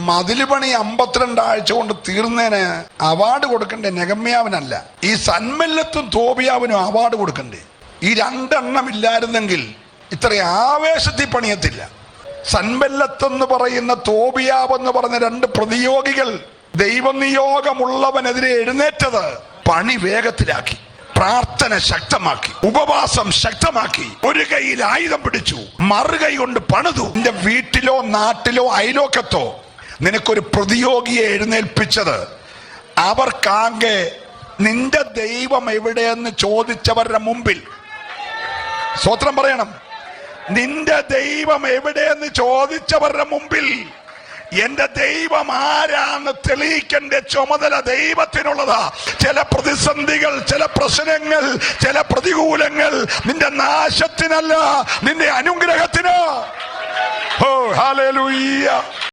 മതില് പണി 52 ആഴ്ച കൊണ്ട് തീർന്നതിന് അവാർഡ് കൊടുക്കണ്ടേ നെഹമ്യാവിനല്ല, ഈ സൻബല്ലത്തും തോബിയാവിനും അവാർഡ് കൊടുക്കണ്ടേ? ഈ 2 എണ്ണം ഇല്ലായിരുന്നെങ്കിൽ ഇത്ര ആവേശത്തിൽ പണിയത്തില്ല. സൻബല്ലത്തെന്ന് പറയുന്ന തോബിയാവെന്ന് പറഞ്ഞ 2 പ്രതിയോഗികൾ ദൈവനിയോഗമുള്ളവനെതിരെ എഴുന്നേറ്റത് പണി വേഗത്തിലാക്കി, പ്രാർത്ഥന ശക്തമാക്കി, ഉപവാസം ശക്തമാക്കി, ഒരു കൈയിൽ ആയുധം പിടിച്ചു, മറുകൈ കൊണ്ട് പണിതു. നിന്റെ വീട്ടിലോ നാട്ടിലോ അയലോക്കത്തോ നിനക്കൊരു പ്രതിയോഗിയെ എഴുന്നേൽപ്പിച്ചത് അവർക്കാകെ നിന്റെ ദൈവം എവിടെയെന്ന് ചോദിച്ചവരുടെ മുമ്പിൽ സ്തോത്രം പറയണം. നിന്റെ ദൈവം എവിടെയെന്ന് ചോദിച്ചവരുടെ മുമ്പിൽ എന്റെ ദൈവം ആരാന്ന് തെളിയിക്കേണ്ട ചുമതല ദൈവത്തിനുള്ളതാ. ചില പ്രതിസന്ധികൾ, ചില പ്രശ്നങ്ങൾ, ചില പ്രതികൂലങ്ങൾ നിന്റെ നാശത്തിനല്ല, നിന്റെ അനുഗ്രഹത്തിന്. ഓ ഹല്ലേലൂയ.